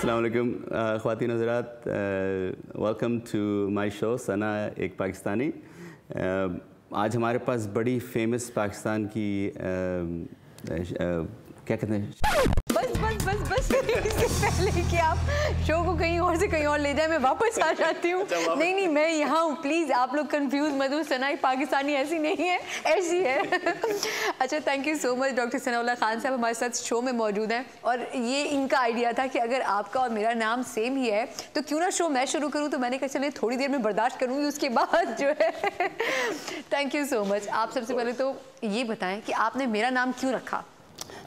अस्सलाम वालेकुम ख़वातीन हज़रात, वेलकम टू माय शो सना एक पाकिस्तानी। आज हमारे पास बड़ी फेमस पाकिस्तान की क्या कहते हैं, बस इससे पहले कि आप शो को कहीं और से कहीं और ले जाए, मैं वापस आ जाती हूँ। नहीं, मैं यहाँ हूँ, प्लीज़ आप लोग कंफ्यूज मत हो। सना एक पाकिस्तानी ऐसी नहीं है, ऐसी है। अच्छा, thank you so much. Doctor Sanaullah Khan साहब हमारे साथ शो में मौजूद हैं और ये इनका आइडिया था कि अगर आपका और मेरा नाम सेम ही है तो क्यों ना शो मैं शुरू करूँ। तो मैंने कहा चले थोड़ी देर में बर्दाश्त करूँगी, उसके बाद जो है। Thank you so much. आप सबसे पहले तो ये बताएं कि आपने मेरा नाम क्यों रखा?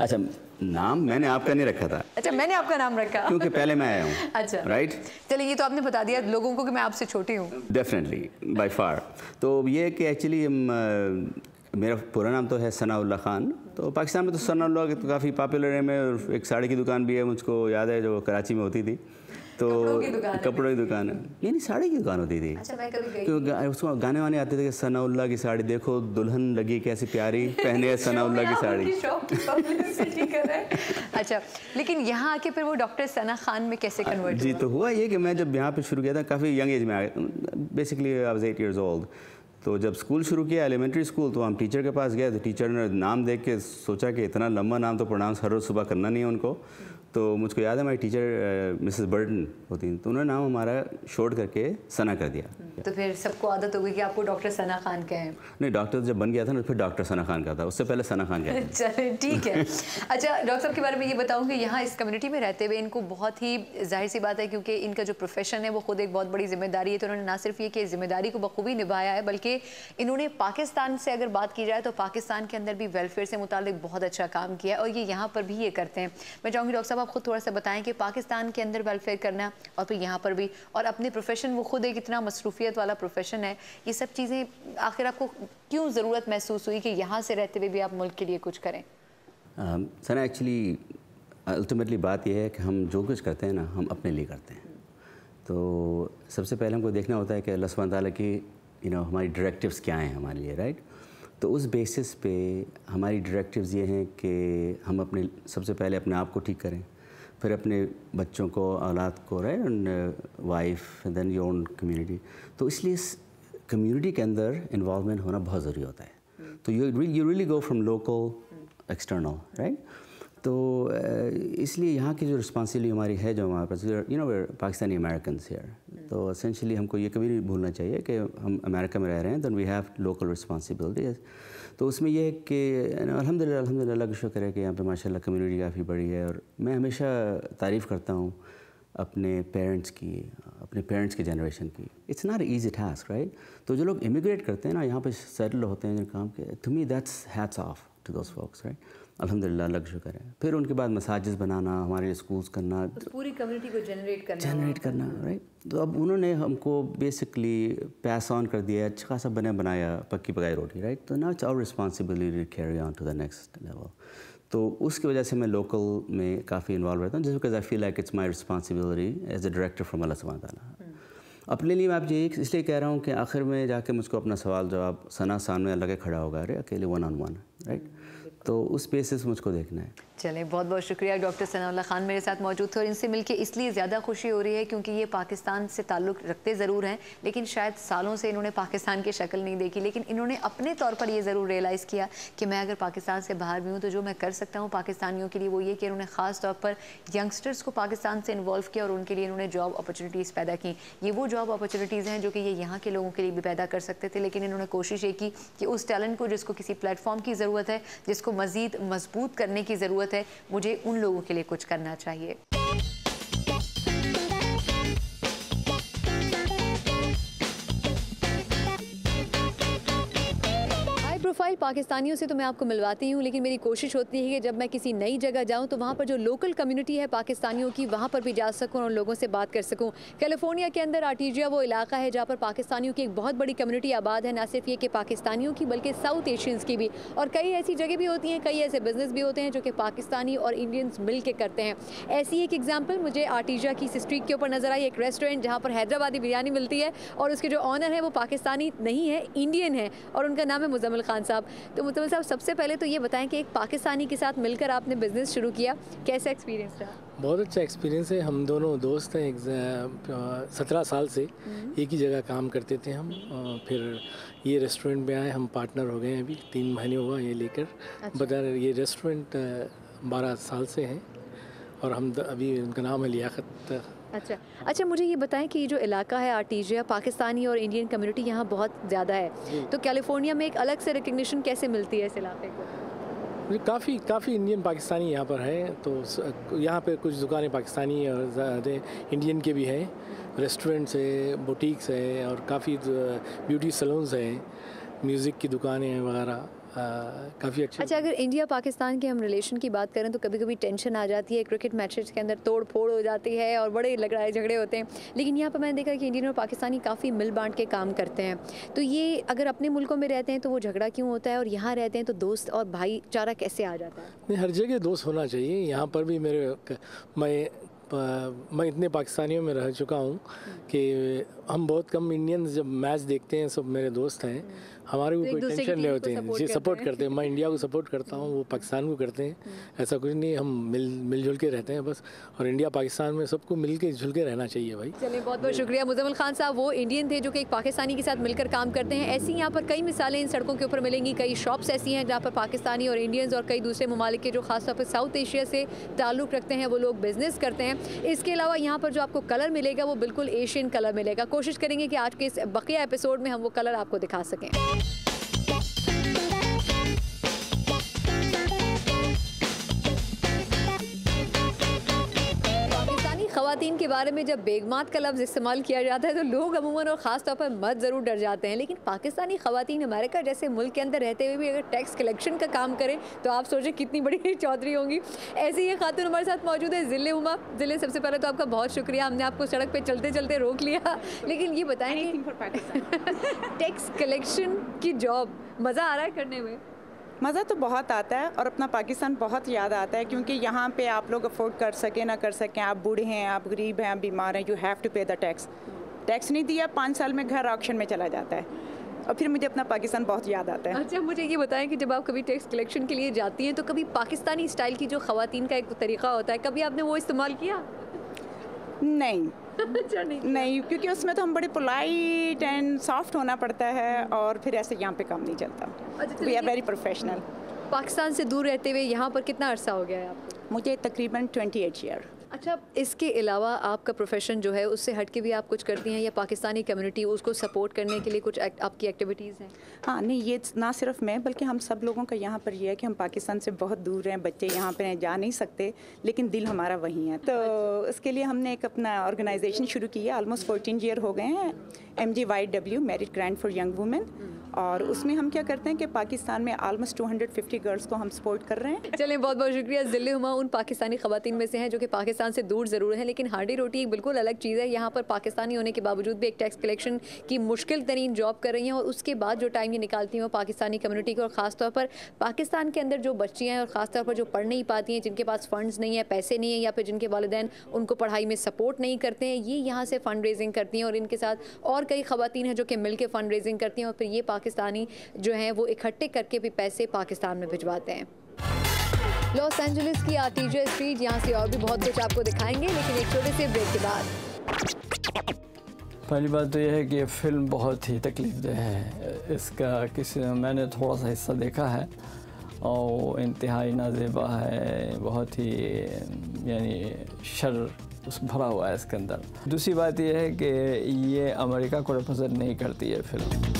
अच्छा, नाम मैंने आपका नहीं रखा था। अच्छा, मैंने आपका नाम रखा क्योंकि पहले मैं आया हूँ। अच्छा, राइट। चलिए, ये तो आपने बता दिया लोगों को कि मैं आपसे छोटी हूँ। Definitely, by far. तो ये कि एक्चुअली मेरा पूरा नाम तो है सनाउल्लाह खान। तो पाकिस्तान में तो सनाउल्लाह तो काफ़ी पॉपुलर है। मैं एक साड़ी की दुकान भी है, मुझको याद है, जो कराची में होती थी। तो कपड़ों की दुकान है, नहीं साड़ी की दुकान होती थी। अच्छा, मैं कभी गई। क्यों उसको गाने वाने आते थे कि सनाउल्लाह की साड़ी देखो, दुल्हन लगी कैसी प्यारी, पहने सनाउल्लाह की साड़ी। अच्छा, लेकिन यहाँ आके फिर वो डॉक्टर सना खान में कैसे कन्वर्ट जी, तो हुआ ये कि मैं जब यहाँ पे शुरू किया था काफ़ी यंग एज में आया, basically I was 8 years old। तो जब स्कूल शुरू किया, एलिमेंट्री स्कूल, तो हम टीचर के पास गए। तो टीचर ने नाम देख के सोचा कि इतना लंबा नाम तो प्रोनाउंस हर रोज़ सुबह करना नहीं है उनको। तो मुझको याद है हमारी टीचर मिसेस बर्टन होती थी, तो उन्होंने नाम हमारा शॉर्ट करके सना कर दिया। तो फिर सबको आदत हो गई कि आपको डॉक्टर सना खान कहें। नहीं, डॉक्टर जब बन गया था ना फिर डॉक्टर सना खान का था, उससे पहले सना खान का। चले, ठीक है। अच्छा, डॉक्टर साहब के बारे में ये बताऊँ कि यहाँ इस कम्युनिटी में रहते हुए इनको बहुत ही जाहिर सी बात है, क्योंकि इनका जो प्रोफेशन है वो खुद एक बहुत बड़ी जिम्मेदारी है। तो उन्होंने ना सिर्फ ये कि जिम्मेदारी को बखूबी निभाया है, बल्कि इन्होंने पाकिस्तान से अगर बात की जाए तो पाकिस्तान के अंदर भी वेलफेयर से मुतालिक बहुत अच्छा काम किया है और ये यहाँ पर भी ये करते हैं। मैं चाहूँगी डॉक्टर साहब आप खुद थोड़ा सा बताएं कि पाकिस्तान के अंदर वेलफेयर करना और फिर यहाँ पर भी, और अपने प्रोफेशन, वो खुद एक इतना मसरूफियत वाला प्रोफेशन है, ये सब चीज़ें आखिर आपको क्यों ज़रूरत महसूस हुई कि यहाँ से रहते हुए भी आप मुल्क के लिए कुछ करें? सर, एक्चुअली अल्टीमेटली बात यह है कि हम जो कुछ करते हैं ना, हम अपने लिए करते हैं। तो सबसे पहले हमको देखना होता है कि अल्लाह सुब्हान तआला की हमारी डायरेक्टिव्स क्या हैं हमारे लिए, राइट। तो उस बेसिस पे हमारी डायरेक्टिव्स ये हैं कि हम सबसे पहले अपने आप को ठीक करें, फिर अपने बच्चों को, औलाद को, right, and wife, then your own community. तो इसलिए कम्युनिटी के अंदर इन्वॉल्वमेंट होना बहुत ज़रूरी होता है। तो you really go from local external, right. तो इसलिए यहाँ की जो रिस्पॉन्सिबिलिटी हमारी है, जो हमारे पास, पाकिस्तानी अमेरिकन्स हियर, तो एसेंशियली हमको ये कभी नहीं भूलना चाहिए कि हम अमेरिका में रह रहे हैं, then we have local responsibilities. तो उसमें यह है कि अल्हम्दुलिल्लाह का शुक्र है कि यहाँ पे माशाल्लाह कम्युनिटी काफ़ी बड़ी है। और मैं हमेशा तारीफ़ करता हूँ अपने पेरेंट्स की जनरेशन की। It's not easy task, right. तो जो लोग इमिग्रेट करते हैं ना, यहाँ पे सेटल होते हैं, जो काम के, to me that's hats off to those folks, right. अल्हम्दुलिल्लाह, अल्लाह का शुक्र है। फिर उनके बाद मसाजिद बनाना, हमारे लिए स्कूल्स करना, पूरी कम्युनिटी को जनरेट करना, राइट। तो अब उन्होंने हमको बेसिकली पैस ऑन कर दिया, अच्छा खासा बनाया, पक्की पकाई रोटी, राइट। तो now it's our responsibility to carry on to the next level. तो उसकी वजह से मैं लोकल में काफ़ी इन्वॉल्व रहता हूँ, just because I feel like it's my responsibility as a director from Allah सुब्हान तआला। अपने लिए मैं आप ये इसलिए कह रहा हूँ कि आखिर में जाके मुझको अपना सवाल जवाब सना सामने अल्लाह के खड़ा होगा, अरे अकेले 1-on-1, राइट। तो उस बेसिस मुझको देखना है। चलें, बहुत बहुत शुक्रिया। डॉक्टर सनाउल्लाह खान मेरे साथ मौजूद थे और इनसे मिलके इसलिए ज़्यादा खुशी हो रही है क्योंकि ये पाकिस्तान से ताल्लुक़ रखते ज़रूर हैं, लेकिन शायद सालों से इन्होंने पाकिस्तान की शक्ल नहीं देखी। लेकिन इन्होंने अपने तौर पर ये ज़रूर रियलाइज़ किया कि मैं अगर पाकिस्तान से बाहर भी हूँ तो जो मैं कर सकता हूँ पाकिस्तानियों के लिए वो ये कि इन्होंने ख़ास तौर पर यंगस्टर्स को पाकिस्तान से इन्वॉल्व किया और उनके लिए इन्होंने जॉब अपॉर्चुनिटीज़ पैदा की। ये वो जॉब अपॉर्चुनिटीज़ हैं जो कि ये यहाँ के लोगों के लिए भी पैदा कर सकते थे, लेकिन इन्होंने कोशिश ये की कि उस टैलेंट को, जिसको किसी प्लेटफॉर्म की ज़रूरत है, जिसको मज़ीद मजबूत करने की ज़रूरत है, मुझे उन लोगों के लिए कुछ करना चाहिए। प्रोफाइल पाकिस्तानियों से तो मैं आपको मिलवाती हूँ, लेकिन मेरी कोशिश होती है कि जब मैं किसी नई जगह जाऊँ तो वहाँ पर जो लोकल कम्युनिटी है पाकिस्तानियों की, वहाँ पर भी जा सकूँ और उन लोगों से बात कर सकूँ। कैलिफोर्निया के अंदर आर्टिजिया वो इलाका है जहाँ पर पाकिस्तानियों की एक बहुत बड़ी कम्युनिटी आबाद है, ना सिर्फ ये कि पाकिस्तानियों की बल्कि साउथ एशियंस की भी। और कई ऐसी जगह भी होती हैं, कई ऐसे बिजनेस भी होते हैं जो कि पाकिस्तानी और इंडियंस मिल के करते हैं। ऐसी एक एग्जाम्पल मुझे आर्टिजिया की स्ट्रीट के ऊपर नजर आई, एक रेस्टोरेंट जहाँ पर हैदराबादी बिरयानी मिलती है और उसके जो ऑनर है वो पाकिस्तानी नहीं है, इंडियन है और उनका नाम है मुजम्मिल खान साहब। साहब। तो मुजम्मिल साहब, सबसे पहले तो ये बताएं कि एक पाकिस्तानी के साथ मिलकर आपने बिज़नेस शुरू किया, कैसा एक्सपीरियंस रहा? बहुत अच्छा एक्सपीरियंस है। हम दोनों दोस्त हैं, 17 साल से एक ही जगह काम करते थे हम। फिर ये रेस्टोरेंट में आए, हम पार्टनर हो गए हैं। अभी 3 महीने हुआ ये लेकर। बता रहे ये रेस्टोरेंट 12 साल से हैं और हम अभी उनका नाम है लियाकत। अच्छा, मुझे ये बताएं कि ये जो इलाका है आर्टिजिया, पाकिस्तानी और इंडियन कम्युनिटी यहाँ बहुत ज़्यादा है, तो कैलिफोर्निया में एक अलग से रिकग्निशन कैसे मिलती है इस इलाके को? काफ़ी इंडियन पाकिस्तानी यहाँ पर हैं, तो यहाँ पे कुछ दुकानें पाकिस्तानी और इंडियन के भी हैं। रेस्टोरेंट्स है, बुटीक्स है और काफ़ी ब्यूटी सैलून्स हैं, म्यूज़िक की दुकानें वगैरह, काफ़ी अच्छी। अच्छा, अगर इंडिया पाकिस्तान के हम रिलेशन की बात करें तो कभी कभी टेंशन आ जाती है, क्रिकेट मैचेस के अंदर तोड़ फोड़ हो जाती है और बड़े लड़ाई झगड़े होते हैं, लेकिन यहाँ पर मैंने देखा कि इंडियन और पाकिस्तानी काफ़ी मिल बांट के काम करते हैं। तो ये अगर अपने मुल्कों में रहते हैं तो वो झगड़ा क्यों होता है, और यहाँ रहते हैं तो दोस्त और भाईचारा कैसे आ जाता है? नहीं, हर जगह दोस्त होना चाहिए। यहाँ पर भी मैं इतने पाकिस्तानियों में रह चुका हूँ कि हम बहुत कम इंडियंस जब मैच देखते हैं सब मेरे दोस्त हैं, हमारे को कोई टेंशन नहीं होते हैं जी, सपोर्ट करते हैं। मैं इंडिया को सपोर्ट करता हूँ, वो पाकिस्तान को करते हैं, ऐसा कुछ नहीं। हम मिलजुल के रहते हैं बस, और इंडिया पाकिस्तान में सबको मिल के जुल के रहना चाहिए भाई। चलिए, बहुत बहुत शुक्रिया। मुजम्मिल खान साहब वो इंडियन थे जो कि एक पाकिस्तानी के साथ मिलकर काम करते हैं। ऐसी यहाँ पर कई मिसालें इन सड़कों के ऊपर मिलेंगी, कई शॉप्स ऐसी हैं जहाँ पर पाकिस्तानी और इंडियंस और कई दूसरे ममालिक के जो खासतौर पर साउथ एशिया से ताल्लुक़ रखते हैं वो लोग बिज़नेस करते हैं। इसके अलावा यहाँ पर जो आपको कलर मिलेगा वो बिल्कुल एशियन कलर मिलेगा। कोशिश करेंगे कि आज के इस बकिया एपिसोड में हम वो कलर आपको दिखा सकें। ख़वातीन के बारे में जब बेगमात का लफ्ज़ इस्तेमाल किया जाता है तो लोग अमूमन और ख़ास तौर पर मर्द ज़रूर डर जाते हैं, लेकिन पाकिस्तानी ख़वातीन अमेरिका जैसे मुल्क के अंदर रहते हुए भी अगर टैक्स कलेक्शन का काम करें तो आप सोचें कितनी बड़ी चौधरी होंगी। ऐसी ही खातून हमारे साथ मौजूद है, ज़िले हुमा। ज़िले, सबसे पहले तो आपका बहुत शुक्रिया, हमने आपको सड़क पर चलते चलते रोक लिया, लेकिन ये बताएँ टैक्स कलेक्शन की जॉब मज़ा आ रहा है करने में? मज़ा तो बहुत आता है और अपना पाकिस्तान बहुत याद आता है, क्योंकि यहाँ पे आप लोग अफोर्ड कर सकें ना कर सकें, आप बूढ़े हैं, आप गरीब हैं, आप बीमार हैं, यू हैव टू पे द टैक्स। टैक्स नहीं दिया 5 साल में घर ऑक्शन में चला जाता है, और फिर मुझे अपना पाकिस्तान बहुत याद आता है। अच्छा, मुझे ये बताएं कि जब आप कभी टैक्स कलेक्शन के लिए जाती हैं तो कभी पाकिस्तानी स्टाइल की जो ख़वातीन का एक तरीका होता है, कभी आपने वो इस्तेमाल किया? नहीं नहीं, क्योंकि उसमें तो हम बड़े पोलाइट एंड सॉफ्ट होना पड़ता है, और फिर ऐसे यहाँ पे काम नहीं चलता। We are very professional. Pakistan से दूर रहते हुए यहाँ पर कितना अरसा हो गया है आपको? मुझे तकरीबन 28 ईयर। अच्छा, इसके अलावा आपका प्रोफेशन जो है उससे हट के भी आप कुछ करती हैं, या पाकिस्तानी कम्युनिटी उसको सपोर्ट करने के लिए कुछ आपकी एक्टिविटीज़ हैं? हाँ, नहीं, ये ना सिर्फ मैं बल्कि हम सब लोगों का यहाँ पर ये है कि हम पाकिस्तान से बहुत दूर हैं, बच्चे यहाँ पर जा नहीं सकते, लेकिन दिल हमारा वहीं है। तो इसके लिए हमने एक अपना ऑर्गेनाइजेशन शुरू की है, ऑलमोस्ट 14 ईयर हो गए हैं, MGYW, married grant for young women. और उसमें हम क्या करते हैं कि पाकिस्तान में ऑलमोस्ट 250 गर्ल्स को हम सपोर्ट कर रहे हैं। चलें, बहुत बहुत शुक्रिया। ज़िले हुमा उन पाकिस्तानी ख़वातीन में से हैं जो कि पाकिस्तान से दूर ज़रूर है, लेकिन हांडी रोटी एक बिल्कुल अलग चीज़ है। यहाँ पर पाकिस्तानी होने के बावजूद भी एक टैक्स कलेक्शन की मुश्किल तरीन जॉब कर रही हैं, और उसके बाद जो टाइम ये निकालती हैं वो पाकिस्तानी कम्युनिटी को, और ख़ासतौर पर पाकिस्तान के अंदर जो बच्चियाँ हैं और ख़ासतौर पर जो पढ़ नहीं पाती हैं, जिनके पास फ़ंड्स नहीं है, पैसे नहीं है, या फिर जिनके वालिदैन उनको पढ़ाई में सपोर्ट नहीं करते हैं, ये यहाँ से फ़ंड रेजिंग करती हैं, और इनके साथ और कई ख़वातीन हैं जो कि मिल के फ़ंड रेजिंग करती हैं, और फिर ये पाकिस्तानी जो हैं वो इकट्ठे करके भी पैसे पाकिस्तान में भिजवाते हैं। लॉस एंजलिस की आर्टिजिया स्ट्रीट, यहाँ से और भी बहुत कुछ आपको दिखाएंगे, लेकिन एक छोटे से ब्रेक के बाद। पहली बात तो यह है कि ये फिल्म बहुत ही तकलीफदेह है। इसका मैंने थोड़ा सा हिस्सा देखा है और इंतहाई नाज़ेबा है, बहुत ही यानी शर भरा हुआ है इसके अंदर। दूसरी बात यह है कि ये अमेरिका को रिप्रेजेंट नहीं करती है फिल्म।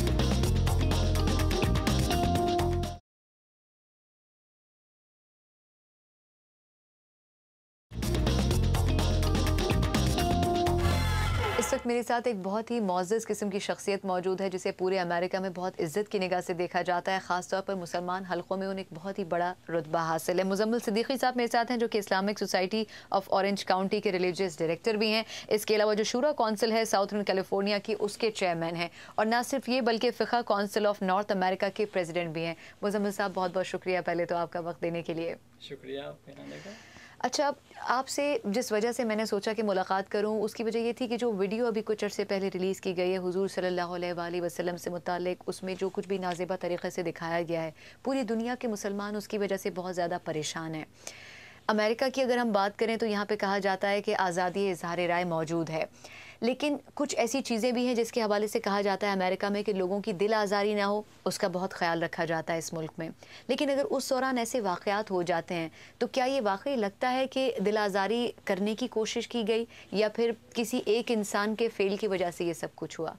इस वक्त मेरे साथ एक बहुत ही मौज़ज़ किस्म की शख्सियत मौजूद है जिसे पूरे अमेरिका में बहुत इज़्ज़त की निगाह से देखा जाता है। ख़ास तौर पर मुसलमान हल्कों में उन्हें एक बहुत ही बड़ा रुतबा हासिल है। मुज़म्मिल सिद्दीकी साहब मेरे साथ हैं जो कि Islamic society of orange county के रिलीजियस डायरेक्टर भी हैं। इसके अलावा जो शूरा काउंसिल है साउथर्न कैलिफोर्निया की, उसके चेयरमैन हैं, और ना सिर्फ ये बल्कि फ़िक़्ह काउंसिल ऑफ नॉर्थ अमेरिका के प्रेसिडेंट भी हैं। मुज़म्मिल साहब, बहुत बहुत शुक्रिया पहले तो आपका वक्त देने के लिए। शुक्रिया आपके आने का। अच्छा, आपसे जिस वजह से मैंने सोचा कि मुलाकात करूं, उसकी वजह ये थी कि जो वीडियो अभी कुछ अर्से पहले रिलीज़ की गई है हुजूर सल्लल्लाहु अलैहि वसल्लम से मुताल्लिक, उसमें जो कुछ भी नाज़ेबा तरीक़े से दिखाया गया है, पूरी दुनिया के मुसलमान उसकी वजह से बहुत ज़्यादा परेशान हैं। अमेरिका की अगर हम बात करें तो यहाँ पे कहा जाता है कि आज़ादी इज़हार राय मौजूद है, लेकिन कुछ ऐसी चीज़ें भी हैं जिसके हवाले से कहा जाता है अमेरिका में कि लोगों की दिल आज़ारी ना हो, उसका बहुत ख्याल रखा जाता है इस मुल्क में। लेकिन अगर उस दौरान ऐसे वाक़यात हो जाते हैं तो क्या ये वाकई लगता है कि दिल आज़ारी करने की कोशिश की गई या फिर किसी एक इंसान के फेल की वजह से ये सब कुछ हुआ?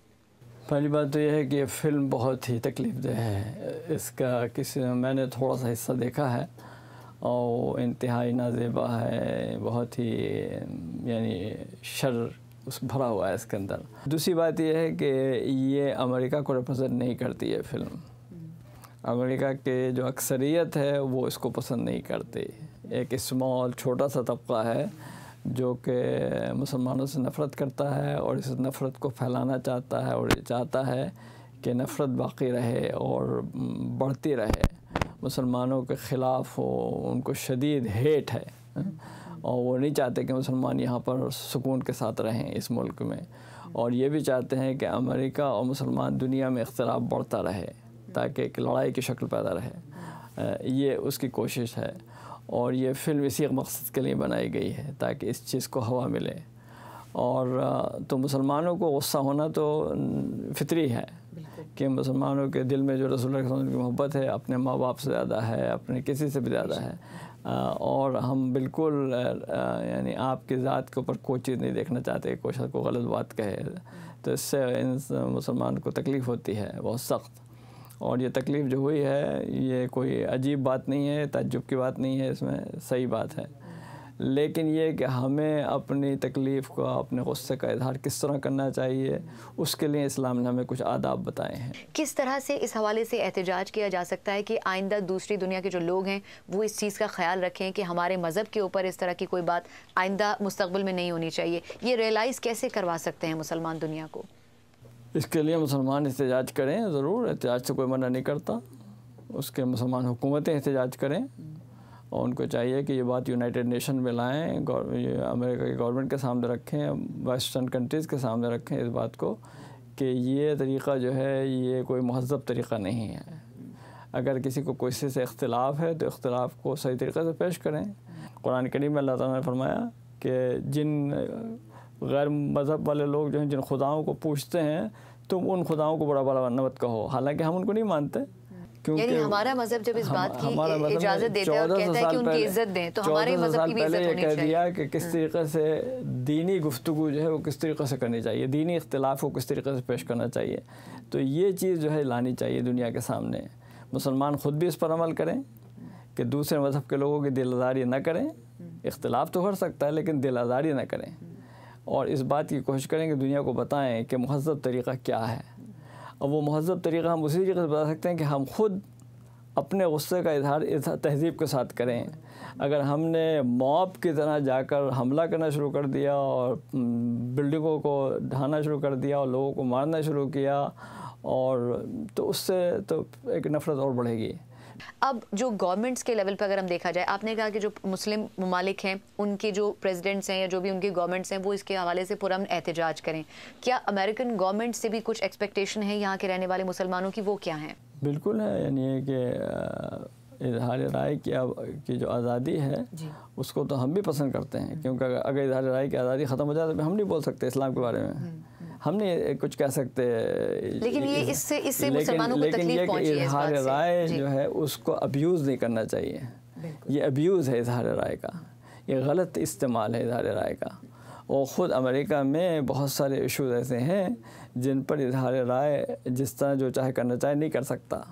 पहली बात तो यह है कि ये फ़िल्म बहुत ही तकलीफ़देह है। इसका मैंने थोड़ा सा हिस्सा देखा है और इंतहाई नाज़ेबा है, बहुत ही यानी शर उस भरा हुआ है इसके अंदर। दूसरी बात यह है कि ये अमेरिका को रिप्रेजेंट नहीं करती है फ़िल्म। अमेरिका के जो अक्सरियत है वो इसको पसंद नहीं करती। एक स्मॉल छोटा सा तबका है जो कि मुसलमानों से नफ़रत करता है और इस नफ़रत को फैलाना चाहता है और ये चाहता है कि नफ़रत बाकी रहे और बढ़ती रहे, मुसलमानों के ख़िलाफ़ हो, उनको शदीद हेट है और वो नहीं चाहते कि मुसलमान यहाँ पर सुकून के साथ रहें इस मुल्क में। और ये भी चाहते हैं कि अमेरिका और मुसलमान दुनिया में इख्तिलाफ बढ़ता रहे ताकि एक लड़ाई की शक्ल पैदा रहे। ये उसकी कोशिश है और ये फ़िल्म इसी मकसद के लिए बनाई गई है ताकि इस चीज़ को हवा मिले। और तो मुसलमानों को गुस्सा होना तो फितरी है कि मुसलमानों के दिल में जो रसूल की मोहब्बत है अपने माँ बाप से ज़्यादा है, अपने किसी से भी ज़्यादा है। और हम बिल्कुल यानी आपकी ज़ात के ऊपर कोई चीज़ नहीं देखना चाहते, कोई को गलत बात कहे तो इससे इन मुसलमान को तकलीफ़ होती है बहुत सख्त। और ये तकलीफ़ जो हुई है ये कोई अजीब बात नहीं है, ताज्जुब की बात नहीं है, इसमें सही बात है। लेकिन ये कि हमें अपनी तकलीफ़ को, अपने गुस्से का इज़हार किस तरह करना चाहिए, उसके लिए इस्लाम ने हमें कुछ आदाब बताए हैं। किस तरह से इस हवाले से एहतजाज किया जा सकता है कि आइंदा दूसरी दुनिया के जो लोग हैं वो इस चीज़ का ख्याल रखें कि हमारे मज़हब के ऊपर इस तरह की कोई बात आइंदा मुस्तक़बिल में नहीं होनी चाहिए? ये रियलाइज़ कैसे करवा सकते हैं मुसलमान दुनिया को? इसके लिए मुसलमान एहतजाज करें, ज़रूर एहतजाज से कोई मना नहीं करता, उसके मुसलमान हुकूमतें एहतजाज करें और उनको चाहिए कि ये बात यूनाइटेड नेशन में लाएँ, अमेरिका की गवर्नमेंट के सामने रखें, वेस्टर्न कंट्रीज़ के सामने रखें इस बात को कि ये तरीक़ा जो है ये कोई महज़ब तरीक़ा नहीं है। अगर किसी को किसी से इख्तिलाफ़ है तो इख्तिलाफ़ को सही तरीक़े से पेश करें। कुरान करीम में अल्लाह ताला ने फरमाया कि जिन गैर मज़हब वाले लोग जो हैं, जिन खुदाओं को पूछते हैं, तुम उन खुदाओं को बुरा भला मत कहो, हालांकि हम उनको नहीं मानते। यानी हमारा मज़हब जब इस बात की इजाज़त देता है और कहता है कि उनकी इज़्ज़त दें, तो हमारे मज़हब की भी इज़्ज़त होनी चाहिए। कह दिया कि किस तरीक़े से दीनी गुफ्तगू जो है वो किस तरीक़े से करनी चाहिए, दीनी इख्तिलाफ़ को किस तरीक़े से पेश करना चाहिए। तो ये चीज़ जो है लानी चाहिए दुनिया के सामने। मुसलमान ख़ुद भी इस पर अमल करें कि दूसरे मज़हब के लोगों की दिल आज़ारी न करें। इख्तिलाफ़ तो कर सकता है लेकिन दिल आज़ारी न करें और इस बात की कोशिश करें कि दुनिया को बताएं कि महज़ब तरीक़ा क्या है। और वो महज़ब तरीक़ा हम उसी तरीक़े से बता सकते हैं कि हम ख़ुद अपने गुस्से का इज़हार तहज़ीब के साथ करें। अगर हमने मॉब की तरह जाकर हमला करना शुरू कर दिया और बिल्डिंगों को ढाना शुरू कर दिया और लोगों को मारना शुरू किया और तो उससे तो एक नफ़रत और बढ़ेगी। अब जो गवर्नमेंट्स के लेवल पर अगर हम देखा जाए, आपने कहा कि जो मुस्लिम ममालिक हैं उनके जो प्रेसिडेंट्स हैं या जो भी उनके गवर्नमेंट्स हैं वो इसके हवाले से पुरअमन एहतजाज करें। क्या अमेरिकन गवर्नमेंट से भी कुछ एक्सपेक्टेशन है यहाँ के रहने वाले मुसलमानों की, वो क्या हैं? बिल्कुल है, यानी कि इज़हार राय की जो आज़ादी है उसको तो हम भी पसंद करते हैं, क्योंकि अगर इज़हार राय की आज़ादी ख़त्म हो जाए तो हम नहीं बोल सकते इस्लाम के बारे में, हम नहीं कुछ कह सकते। लेकिन ये इससे मुसलमानों को तकलीफ पहुंची है। इज़हार राय जो है उसको अब्यूज़ नहीं करना चाहिए, ये अब्यूज़ है इज़हार राय का, ये गलत इस्तेमाल है इज़हार राय का। और ख़ुद अमेरिका में बहुत सारे इशूज़ ऐसे हैं जिन पर इज़हार राय जिस तरह जो चाहे करना चाहे नहीं कर सकता।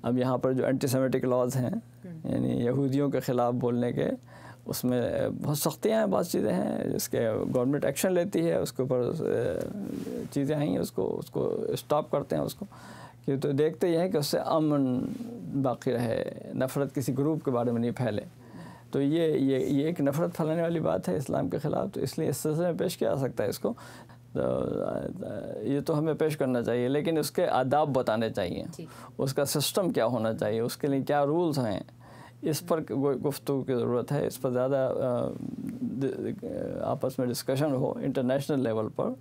अब यहाँ पर जो एंटीसेमेटिक लॉज हैं, यानी यहूदियों के ख़िलाफ़ बोलने के, उसमें बहुत सख्तियाँ हैं, बहुत चीज़ें हैं जिसके गवर्नमेंट एक्शन लेती है, उसके ऊपर चीज़ें आई हैं, उसको स्टॉप करते हैं उसको, कि तो देखते ही हैं कि उससे अमन बाकी रहे, नफ़रत किसी ग्रुप के बारे में नहीं फैले। तो ये एक नफ़रत फैलाने वाली बात है इस्लाम के ख़िलाफ़, तो इसलिए इस सिलसिले में पेश किया जा सकता है इसको। तो ये तो हमें पेश करना चाहिए, लेकिन उसके आदाब बताने चाहिए, उसका सिस्टम क्या होना चाहिए, उसके लिए क्या रूल्स हैं, इस पर गुफ्तगू की ज़रूरत है, इस पर ज़्यादा आपस में डिस्कशन हो इंटरनेशनल लेवल पर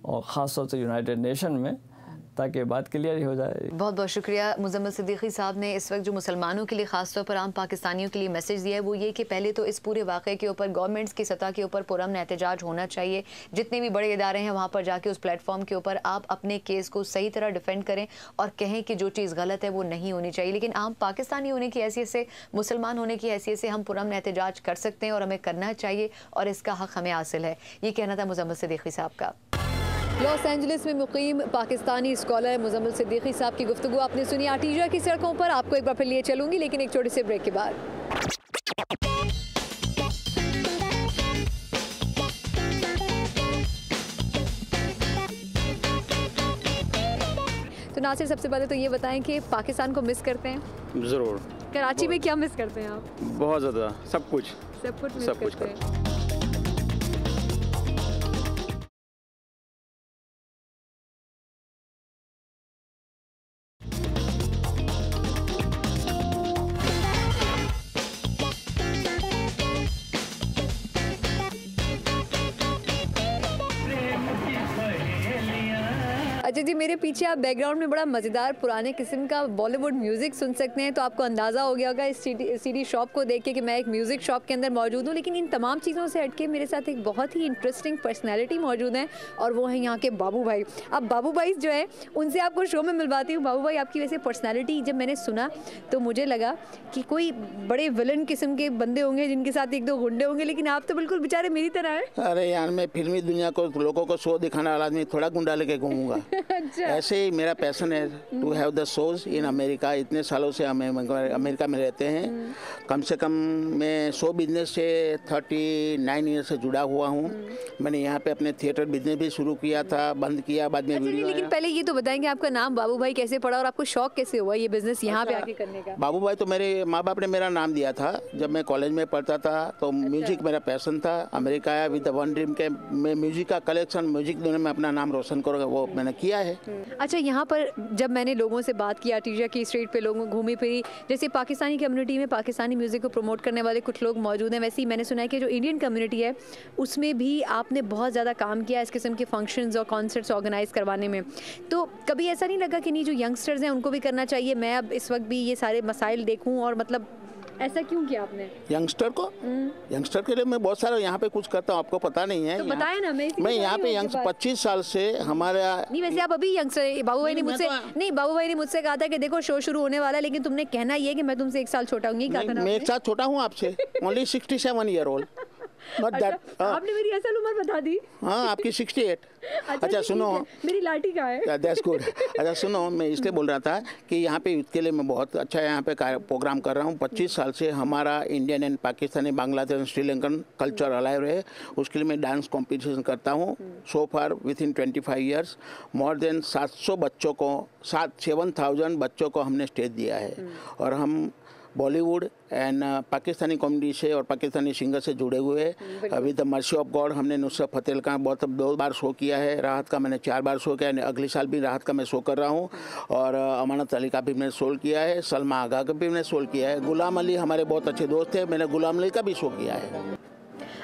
और ख़ास तौर से यूनाइटेड नेशन में, ताकि बात क्लियर ही हो जाए। बहुत बहुत शुक्रिया मुज़म्मिल सिद्दीकी साहब ने इस वक्त जो मुसलमानों के लिए ख़ास तौर पर आम पाकिस्तानियों के लिए मैसेज दिया है वो ये कि पहले तो इस पूरे वाक़े के ऊपर गवर्नमेंट्स की सतह के ऊपर पुरअमन एहतजाज होना चाहिए। जितने भी बड़े इदारे हैं वहाँ पर जाके उस प्लेटफॉर्म के ऊपर आप अपने केस को सही तरह डिफेंड करें और कहें कि जो चीज़ गलत है वो नहीं होनी चाहिए। लेकिन आम पाकिस्तानी होने की हैसियत से, मुसलमान होने की हैसियत से हम पुरअमन एहतजाज कर सकते हैं और हमें करना चाहिए और इसका हक़ हमें हासिल है। ये कहना था मुज़म्मिल सिद्दीकी साहब का। लॉस एंजलिस में मुकीम पाकिस्तानी स्कॉलर मुज़म्मिल सिद्दीकी साहब की गुफ्तगू आपने सुनी। आर्टीजा की सड़कों पर आपको एक बार फिर लिए चलूंगी, लेकिन एक छोटे से ब्रेक के बाद। तो नासिर, सबसे पहले तो ये बताएं कि पाकिस्तान को मिस करते हैं? ज़रूर। कराची में क्या मिस करते हैं आप? बहुत ज़्यादा, सब कुछ मिस करते हैं। अच्छा जी, मेरे पीछे आप बैकग्राउंड में बड़ा मज़ेदार पुराने किस्म का बॉलीवुड म्यूज़िक सुन सकते हैं। तो आपको अंदाज़ा हो गया होगा इस सीडी शॉप को देख के कि मैं एक म्यूज़िक शॉप के अंदर मौजूद हूँ। लेकिन इन तमाम चीज़ों से हटके मेरे साथ एक बहुत ही इंटरेस्टिंग पर्सनैलिटी मौजूद है और वो है यहाँ के बाबू भाई। अब बाबू भाई जो है उनसे आपको शो में मिलवाती हूँ। बाबू भाई, आपकी वैसे पर्सनैलिटी जब मैंने सुना तो मुझे लगा कि कोई बड़े विलन किस्म के बंदे होंगे जिनके साथ एक दो गुंडे होंगे, लेकिन आप तो बिल्कुल बेचारे मेरी तरह हैं। अरे यार, मैं फिल्मी दुनिया को लोगों को शो दिखाने वाला आदमी, थोड़ा गुंडा लेके घूमूंगा। अच्छा। ऐसे ही मेरा पैशन है to have the shows in America. इतने सालों से हम अमेरिका में रहते हैं। कम से कम मैं शो बिजनेस से 39 ईयर से जुड़ा हुआ हूँ। मैंने यहाँ पे अपने थिएटर बिजनेस भी शुरू किया था, बंद किया, बाद में वीडियो। लेकिन पहले ये तो बताएंगे आपका नाम बाबू भाई कैसे पड़ा और आपको शौक कैसे हुआ ये बिजनेस यहाँ पे आके करने का? बाबू भाई तो मेरे माँ बाप ने मेरा नाम दिया था जब मैं कॉलेज में पढ़ता था। तो म्यूजिक मेरा पैशन था। अमेरिका आया विद वन ड्रीम के मैं म्यूजिक का कलेक्शन, म्यूजिक दुनिया में अपना नाम रोशन करूँगा, वो मैंने किया है। अच्छा, यहाँ पर जब मैंने लोगों से बात की, आर्टीजा की स्ट्रीट पे लोगों घूमी फिरी, जैसे पाकिस्तानी कम्युनिटी में पाकिस्तानी म्यूज़िक को प्रमोट करने वाले कुछ लोग मौजूद हैं, वैसे ही मैंने सुना है कि जो इंडियन कम्युनिटी है उसमें भी आपने बहुत ज़्यादा काम किया इस किस्म के फंक्शंस और कॉन्सर्ट्स ऑर्गेनाइज करवाने में। तो कभी ऐसा नहीं लगा कि नहीं, जो यंगस्टर्स हैं उनको भी करना चाहिए, मैं अब इस वक्त भी ये सारे मसाइल देखूँ, और मतलब ऐसा क्यों किया आपने? यंगस्टर को, यंगस्टर के लिए मैं बहुत सारा यहाँ पे कुछ करता हूँ, आपको पता नहीं है। तो बताया ना, मैं यहाँ पे 25 साल से हमारा नहीं, वैसे आप अभी यंगस्टर। बाबू भाई ने मुझसे बाबू भाई ने मुझसे कहा था कि देखो शो शुरू होने वाला है, लेकिन तुमने कहना ये कि मैं तुमसे 1 साल छोटा हूँ। मैं 1 साल छोटा हूँ आपसे, ओनली 67 ईयर ओल्ड। आपने मेरी असल उम्र बता दी। हाँ, आपकी 68। अच्छा सुनो, मेरी लाठी कहाँ है? That's good. अच्छा सुनो, मैं इसलिए बोल रहा था कि यहाँ पे यूथ के लिए मैं बहुत अच्छा यहाँ पे प्रोग्राम कर रहा हूँ। 25 साल से हमारा Indian and Pakistani, Bangladesh, Sri Lankan culture alive रहे, उसके लिए मैं डांस कॉम्पिटिशन करता हूँ। So far within 25 years more than 700 बच्चों को, 7,000 बच्चों को हमने स्टेज दिया है। और हम बॉलीवुड एंड पाकिस्तानी कॉमेडी से और पाकिस्तानी सिंगर से जुड़े हुए हैं। With the mercy of God हमने नुसरत फतेह अली खान 2 बार शो किया है। राहत का मैंने 4 बार शो किया है। अगले साल भी राहत का मैं शो कर रहा हूँ। और अमानत अली का भी मैंने शो किया है। सलमा आगा का भी मैंने शो किया है। गुलाम अली हमारे बहुत अच्छे दोस्त हैं, मैंने गुलाम अली का भी शो किया है।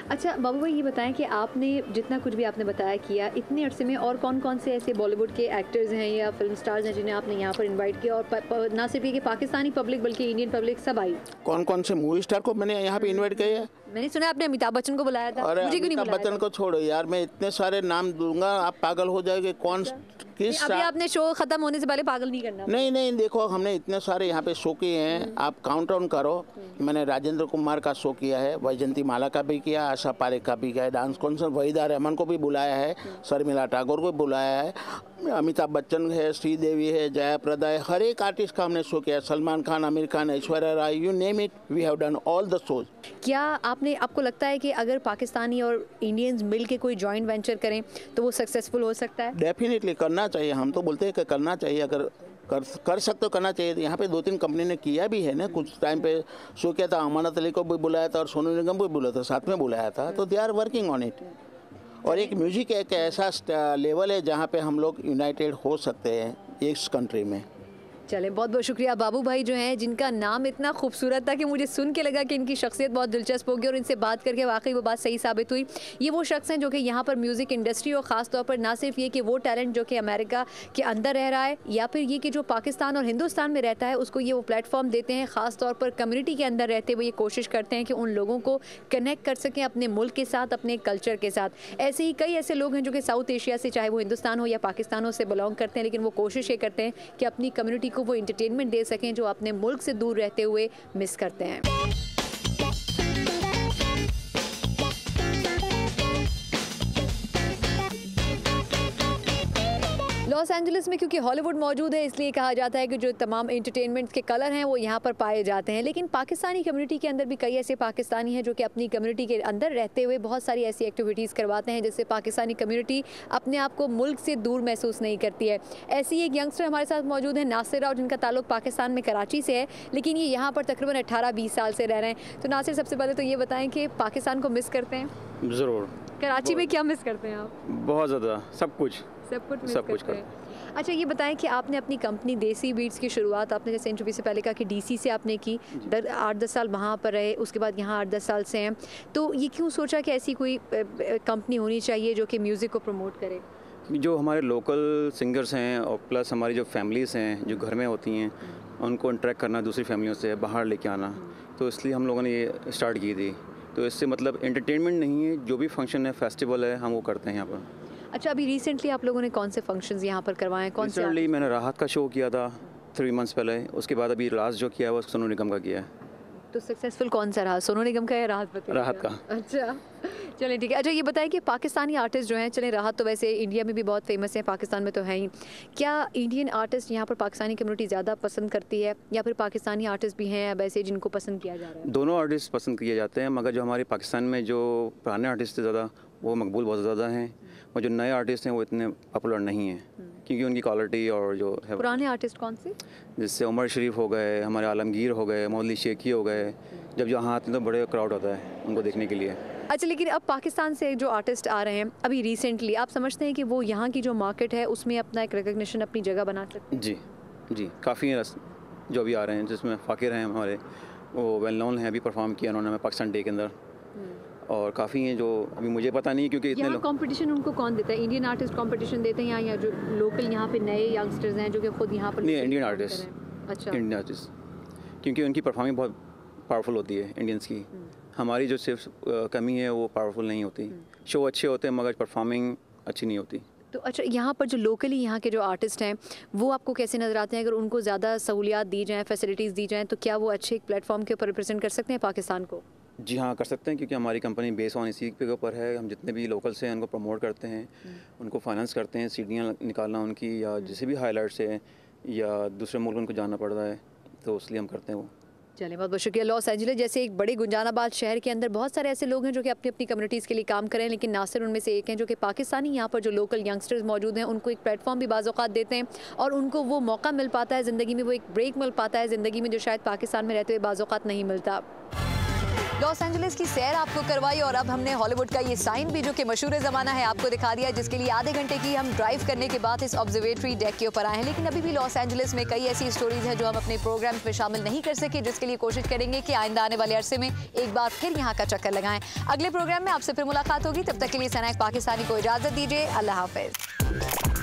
अच्छा बाबू भाई, ये बताएं कि आपने जितना कुछ भी आपने बताया किया, इतने अरसे में और कौन कौन से ऐसे बॉलीवुड के एक्टर्स हैं या फिल्म स्टार्स हैं जिन्हें आपने यहाँ पर इनवाइट किया, और ना सिर्फ ये कि पाकिस्तानी पब्लिक बल्कि इंडियन पब्लिक सब आई? कौन कौन से मूवी स्टार को मैंने यहाँ पे इन्वाइट किया है? मैंने सुना आपने अमिताभ बच्चन को बुलाया था। और मुझे क्यों नहीं बुलाया? अमिताभ बच्चन को छोड़ो यार, मैं इतने सारे नाम दूंगा आप पागल हो जाओगे। कौन किस अभी आपने शो खत्म होने से पहले पागल नहीं करना। नहीं, देखो हमने इतने सारे यहाँ पे शो किए हैं, आप काउंट डाउन करो। मैंने राजेंद्र कुमार का शो किया है, वैजंती माला का भी किया, आशा पारेख का भी किया है, डांस कॉन्सर्ट वहीदा रहमान को भी बुलाया है, शर्मिला टैगोर को भी बुलाया है, अमिताभ बच्चन है, श्रीदेवी है, जया प्रदा है, हर एक आर्टिस्ट का हमने शो किया है। Salman Khan, Aamir Khan, Aishwarya Rai, you name it, we have done all the shows. क्या आपको लगता है कि अगर पाकिस्तानी और इंडियंस मिल के कोई जॉइंट वेंचर करें तो वो सक्सेसफुल हो सकता है? डेफिनेटली करना चाहिए। हम तो बोलते हैं कि करना चाहिए, अगर कर सकते हो करना चाहिए। यहाँ पे 2-3 कंपनी ने किया भी है ना, कुछ टाइम पे शो किया था। अमानत अली को भी बुलाया था और सोनू निगम को भी बुलाया था, साथ में बुलाया था। तो they are working on it. और एक म्यूजिक एक ऐसा लेवल है जहाँ पे हम लोग यूनाइटेड हो सकते हैं इस कंट्री में। चले, बहुत बहुत शुक्रिया। बाबू भाई जो हैं, जिनका नाम इतना खूबसूरत था कि मुझे सुन के लगा कि इनकी शख्सियत बहुत दिलचस्प होगी और इनसे बात करके वाकई वो बात सही साबित हुई। ये वो शख्स हैं जो कि यहाँ पर म्यूज़िक इंडस्ट्री और ख़ास तौर पर ना सिर्फ ये कि वो टैलेंट जो कि अमेरिका के अंदर रह रहा है या फिर ये कि जो पाकिस्तान और हिंदुस्तान में रहता है उसको ये वो प्लेटफॉर्म देते हैं। ख़ास तौर पर कम्युनिटी के अंदर रहते हुए ये कोशिश करते हैं कि उन लोगों को कनेक्ट कर सकें अपने मुल्क के साथ, अपने कल्चर के साथ। ऐसे ही कई ऐसे लोग हैं जो कि साउथ एशिया से, चाहे वो हिंदुस्तान हो या पाकिस्तान हो, से बिलोंग करते हैं, लेकिन वो कोशिश ये करते हैं कि अपनी कम्युनिटी को वो एंटरटेनमेंट दे सकें जो अपने मुल्क से दूर रहते हुए मिस करते हैं। लॉस एंजलिस में क्योंकि हॉलीवुड मौजूद है इसलिए कहा जाता है कि जो तमाम एंटरटेनमेंट के कलर हैं वो यहाँ पर पाए जाते हैं। लेकिन पाकिस्तानी कम्युनिटी के अंदर भी कई ऐसे पाकिस्तानी हैं जो कि अपनी कम्युनिटी के अंदर रहते हुए बहुत सारी ऐसी एक्टिविटीज़ करवाते हैं जिससे पाकिस्तानी कम्युनिटी अपने आप को मुल्क से दूर महसूस नहीं करती है। ऐसी एक यंगस्टर हमारे साथ मौजूद है, नासिर राव, जिनका ताल्लुक पाकिस्तान में कराची से है, लेकिन ये यहाँ पर तकरीबन 18-20 साल से रह रहे हैं। तो नासिर, सबसे पहले तो ये बताएं कि पाकिस्तान को मिस करते हैं? ज़रूर। कराची में क्या मिस करते हैं आप? बहुत ज़्यादा, सब कुछ मिस करते हैं। अच्छा, ये बताएं कि आपने अपनी कंपनी देसी बीट्स की शुरुआत, आपने जैसे इंटरव्यू से पहले कहा कि डीसी से आपने की, 8-10 साल वहाँ पर रहे, उसके बाद यहाँ 8-10 साल से हैं, तो ये क्यों सोचा कि ऐसी कोई कंपनी होनी चाहिए जो कि म्यूज़िक को प्रमोट करे? जो हमारे लोकल सिंगर्स हैं और प्लस हमारी जो फैमिलीज़ हैं जो घर में होती हैं उनको इंटरेक्ट करना दूसरी फैमिलियों से, बाहर लेके आना, तो इसलिए हम लोगों ने ये स्टार्ट की थी। तो इससे मतलब एंटरटेनमेंट नहीं है, जो भी फंक्शन है, फेस्टिवल है, हम वो करते हैं यहाँ पर। अच्छा, अभी रिसेंटली आप लोगों ने कौन से फंक्शंस यहाँ पर करवाए हैं? कौन से? रिसेंटली मैंने राहत का शो किया था 3 मंथ्स पहले, उसके बाद अभी लास्ट जो किया है वो सोनू निगम का किया है। तो सक्सेसफुल कौन सा रहा, सोनू निगम का या राहत फ़तेह? राहत का। अच्छा, चलें ठीक है। अच्छा, ये बताएं कि पाकिस्तानी आर्टिस्ट जो हैं, चलें राहत तो वैसे इंडिया में भी बहुत फेमस है, पाकिस्तान में तो है ही, क्या इंडियन आर्टिस्ट यहाँ पर पाकिस्तानी कम्युनिटी ज़्यादा पसंद करती है या फिर पाकिस्तानी आर्टिस्ट भी हैं अब ऐसे जिनको पसंद किया जा रहा है? दोनों आर्टिस्ट पसंद किए जाते हैं, मगर जो हमारे पाकिस्तान में जो पुराने आर्टिस्ट थे ज़्यादा, वो मकबूल बहुत ज़्यादा हैं, और जो नए आर्टिस्ट हैं वो इतने पॉपुलर नहीं हैं क्योंकि उनकी क्वालिटी और जो है। पुराने आर्टिस्ट कौन से? जैसे उमर शरीफ हो गए, हमारे आलमगीर हो गए, मौलवी शेखी हो गए, जब यहाँ आते हैं तो बड़े क्राउड होता है उनको देखने के लिए। अच्छा, लेकिन अब पाकिस्तान से जो आर्टिस्ट आ रहे हैं अभी रिसेंटली, आप समझते हैं कि वो यहाँ की जो मार्केट है उसमें अपना एक रिकग्निशन, अपनी जगह बना सकते हैं? जी, काफ़ी हैं जो अभी आ रहे हैं, जिसमें फ़ाकिर हैं हमारे, वो वेल नोन हैं, अभी परफॉर्म किया उन्होंने पाकिस्तान डे के अंदर, और काफ़ी हैं जो अभी मुझे पता नहीं क्योंकि इतने लोग। कंपटीशन उनको कौन देता है? इंडियन आर्टिस्ट कंपटीशन देते हैं या जो लोकल यहाँ पे नए यंगस्टर्स हैं जो कि खुद यहाँ पर? नहीं, इंडियन आर्टिस्ट। अच्छा, इंडियन आर्टिस्ट, क्योंकि उनकी परफॉर्मिंग बहुत पावरफुल होती है इंडियंस की। हमारी जो सिर्फ कमी है वो पावरफुल नहीं होती, शो अच्छे होते हैं मगर परफॉर्मिंग अच्छी नहीं होती। तो अच्छा, यहाँ पर जो लोकली यहाँ के जो आर्टिस्ट हैं वो आपको कैसे नज़र आते हैं? अगर उनको ज़्यादा सहूलियात दी जाएँ, फैसिलिटीज़ दी जाएँ, तो क्या वो अच्छे एक प्लेटफॉर्म के ऊपर रिप्रेजेंट कर सकते हैं पाकिस्तान को? जी हाँ, कर सकते हैं, क्योंकि हमारी कंपनी बेस ऑन इसी के ऊपर है। हम जितने भी लोकल्स हैं उनको प्रमोट करते हैं, उनको फाइनेंस करते हैं, सीढ़ियाँ निकालना उनकी, या जैसे भी हाईलाइट्स है या दूसरे मुल्क उनको जाना पड़ रहा है, तो इसलिए हम करते हैं वो। चलिए, बहुत बहुत शुक्रिया। लॉस एंजलिस जैसे एक बड़े गुंजानाबाद शहर के अंदर बहुत सारे ऐसे लोग हैं जो कि अपनी अपनी कम्युनिटीज़ के लिए काम करें, लेकिन नासिर उनमें से एक हैं जो कि पाकिस्तानी यहाँ पर जो लोकल यंगस्टर्स मौजूद हैं उनको एक प्लेटफॉर्म भी बाज़ औक़ात देते हैं और उनको वो मौका मिल पाता है ज़िंदगी में, वो एक ब्रेक मिल पाता है ज़िंदगी में जो शायद पाकिस्तान में रहते हुए बाज़ औक़ात नहीं मिलता। लॉस एंजलिस की सैर आपको करवाई और अब हमने हॉलीवुड का ये साइन भी जो कि मशहूर ज़माना है आपको दिखा दिया, जिसके लिए आधे घंटे की हम ड्राइव करने के बाद इस ऑब्जर्वेटरी डेक के ऊपर आए हैं। लेकिन अभी भी लॉस एंजलिस में कई ऐसी स्टोरीज हैं जो हम अपने प्रोग्राम्स में शामिल नहीं कर सके, जिसके लिए कोशिश करेंगे कि आइंदा आने वाले अरसे में एक बार फिर यहाँ का चक्कर लगाएं। अगले प्रोग्राम में आपसे फिर मुलाकात होगी, तब तक के लिए सनाक पाकिस्तानी को इजाज़त दीजिए। अल्लाह हाफ़िज़।